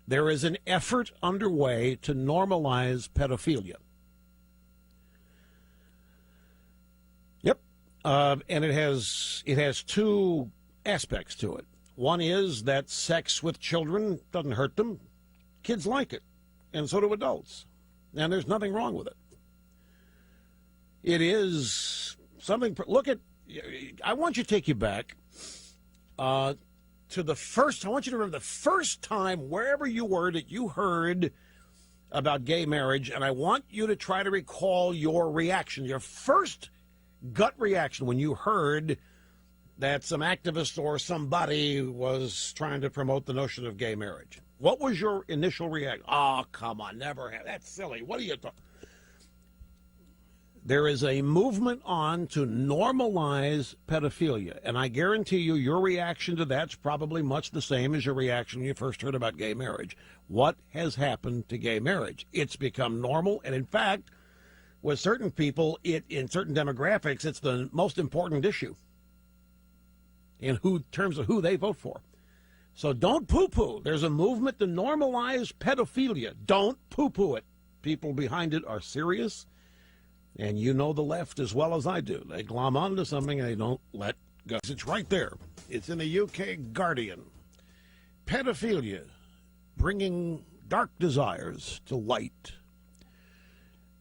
There is an effort underway to normalize pedophilia. Yep. And it has two aspects to it. One is that sex with children doesn't hurt them. Kids like it, and so do adults. And there's nothing wrong with it. It is something. Look at. I want you to take you back to the first. I want you to remember the first time, wherever you were, that you heard about gay marriage, and I want you to try to recall your reaction, your first gut reaction when you heard that some activist or somebody was trying to promote the notion of gay marriage. What was your initial reaction? Oh, come on, never have. That's silly. What are you talking? There is a movement on to normalize pedophilia, and I guarantee you your reaction to that's probably much the same as your reaction when you first heard about gay marriage. What has happened to gay marriage? It's become normal, and in fact, with certain people, in certain demographics, it's the most important issue in terms of who they vote for. So don't poo-pooh. There's a movement to normalize pedophilia. Don't poo-pooh it. People behind it are serious. And you know the left as well as I do. They glom onto something and they don't let go. It's right there. It's in the UK Guardian. Pedophilia, bringing dark desires to light.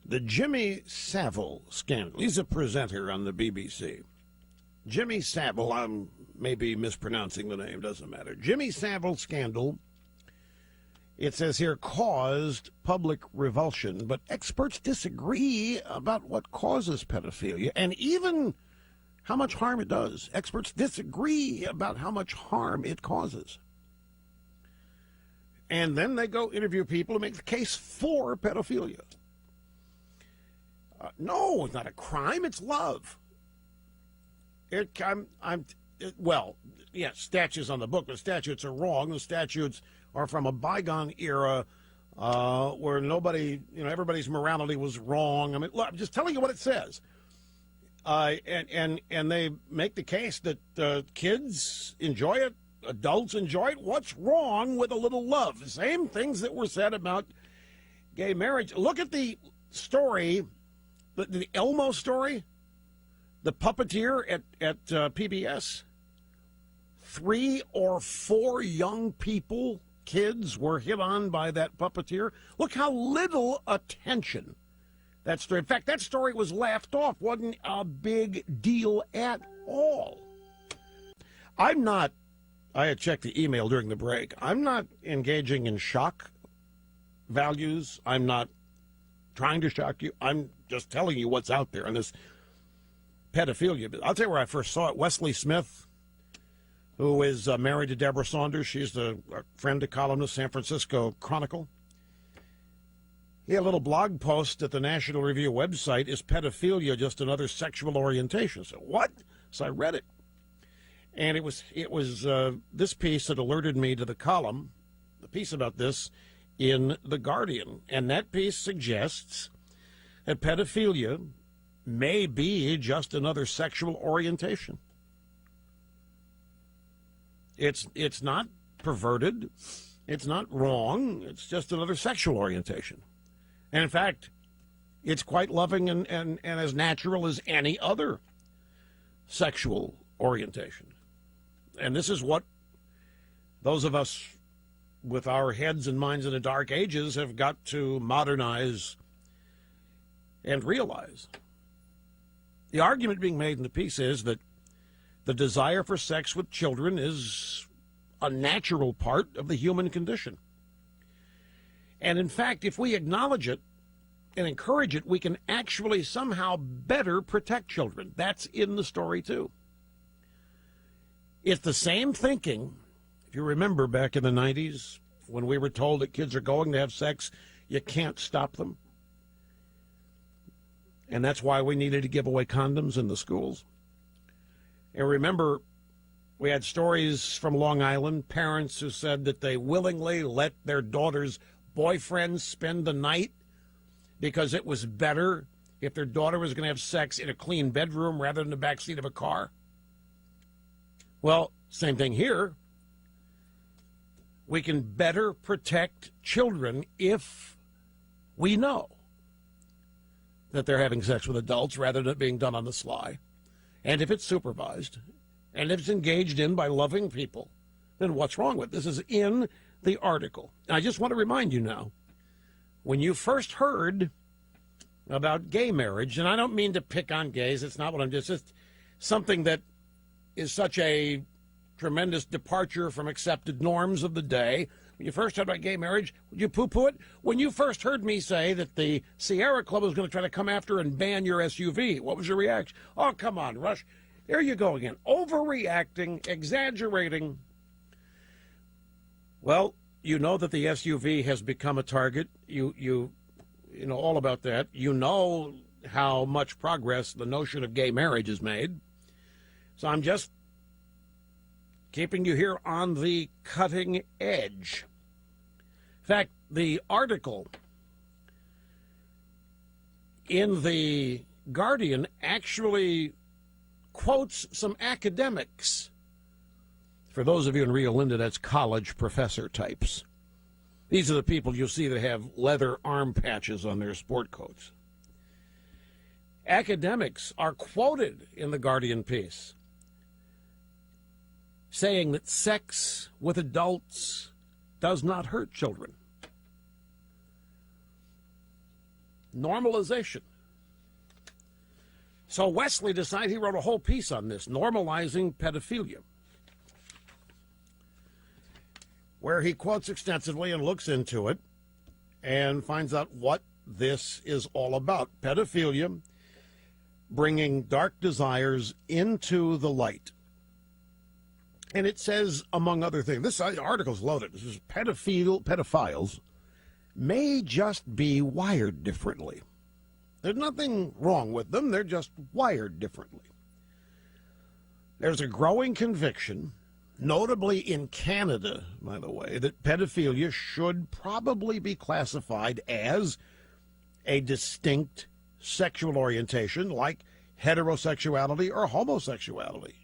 The Jimmy Savile scandal. He's a presenter on the BBC. Jimmy Savile, I'm maybe mispronouncing the name, doesn't matter. Jimmy Savile scandal. It says here, caused public revulsion, but experts disagree about what causes pedophilia and even how much harm it does. Experts disagree about how much harm it causes. And then they go interview people who make the case for pedophilia. No, it's not a crime, it's love. Well, yeah, statutes on the book, but statutes are wrong. The statutes are from a bygone era where nobody, everybody's morality was wrong. I mean, look, I'm just telling you what it says. And they make the case that kids enjoy it, adults enjoy it. What's wrong with a little love? The same things that were said about gay marriage. Look at the story, the Elmo story, the puppeteer at PBS. 3 or 4 young people, kids, were hit on by that puppeteer. Look how little attention that story. In fact, that story was laughed off. Wasn't a big deal at all. I had checked the email during the break. I'm not engaging in shock values. I'm not trying to shock you. I'm just telling you what's out there on this pedophilia. I'll tell you where I first saw it. Wesley Smith, who is married to Deborah Saunders. She's a friend, a columnist, San Francisco Chronicle. He had a little blog post at the National Review website, Is Pedophilia Just Another Sexual Orientation? So what? So I read it. And it was this piece that alerted me to the column, the piece about this in The Guardian. And that piece suggests that pedophilia may be just another sexual orientation. It's not perverted. It's not wrong. It's just another sexual orientation. And in fact, it's quite loving and as natural as any other sexual orientation. And this is what those of us with our heads and minds in the dark ages have got to modernize and realize. The argument being made in the piece is that the desire for sex with children is a natural part of the human condition. And in fact, if we acknowledge it and encourage it, we can actually somehow better protect children. That's in the story, too. It's the same thinking. If you remember back in the 90s when we were told that kids are going to have sex, you can't stop them. And that's why we needed to give away condoms in the schools. And remember, we had stories from Long Island, parents who said that they willingly let their daughter's boyfriends spend the night because it was better if their daughter was going to have sex in a clean bedroom rather than the backseat of a car. Well, same thing here. we can better protect children if we know that they're having sex with adults rather than it being done on the sly. And if it's supervised, and if it's engaged in by loving people, then what's wrong with it? This is in the article. I just want to remind you now, when you first heard about gay marriage, and I don't mean to pick on gays, it's not what I'm just something that is such a tremendous departure from accepted norms of the day. When you first heard about gay marriage, would you poo-poo it? When you first heard me say that the Sierra Club was going to try to come after and ban your SUV, what was your reaction? Oh, come on, Rush. There you go again. Overreacting, exaggerating. Well, you know that the SUV has become a target. You know all about that. You know how much progress the notion of gay marriage has made. So I'm just keeping you here on the cutting edge. In fact, the article in The Guardian actually quotes some academics. For those of you in Rio Linda, that's college professor types. These are the people you see that have leather arm patches on their sport coats. Academics are quoted in the Guardian piece saying that sex with adults does not hurt children. Normalization. So Wesley decided, he wrote a whole piece on this, normalizing pedophilia, where he quotes extensively and looks into it and finds out what this is all about. Pedophilia, bringing dark desires into the light. And it says, among other things, this article's loaded. This is pedophiles may just be wired differently. There's nothing wrong with them. They're just wired differently. There's a growing conviction, notably in Canada, by the way, that pedophilia should probably be classified as a distinct sexual orientation like heterosexuality or homosexuality.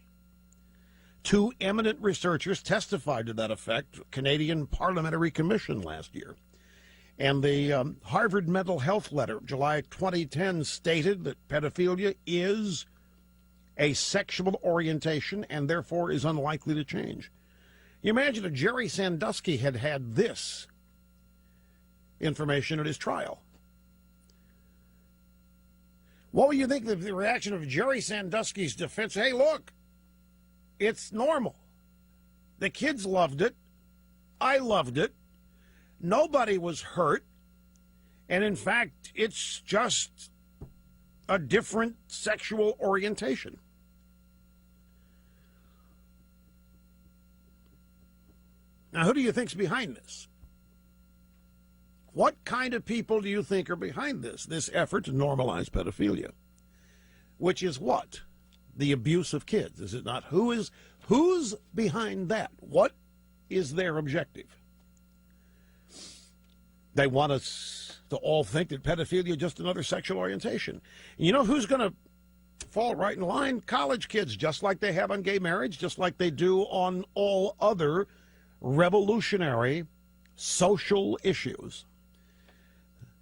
Two eminent researchers testified to that effect, Canadian Parliamentary Commission last year. And the Harvard Mental Health Letter, July 2010, stated that pedophilia is a sexual orientation and therefore is unlikely to change. You imagine if Jerry Sandusky had had this information at his trial. What would you think of the reaction of Jerry Sandusky's defense? Hey, look, it's normal. The kids loved it. I loved it. Nobody was hurt. And in fact, it's just a different sexual orientation. Now, who do you think's behind this? What kind of people do you think are behind this effort to normalize pedophilia? Which is what? The abuse of kids, is it not? Who's behind that? What is their objective? They want us to all think that pedophilia is just another sexual orientation. And you know who's going to fall right in line? College kids, just like they have on gay marriage, just like they do on all other revolutionary social issues.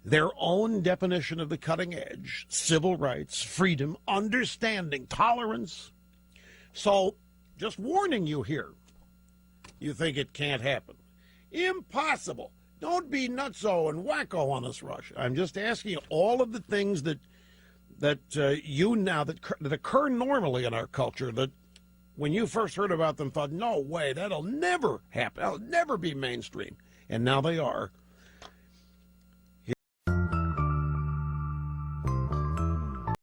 Their own definition of the cutting edge, civil rights, freedom, understanding, tolerance. So, just warning you here, you think it can't happen. Impossible. Don't be nutso and wacko on us, Rush. I'm just asking you all of the things that you now that occur normally in our culture, that when you first heard about them thought, no way, that'll never happen. That'll never be mainstream. And now they are.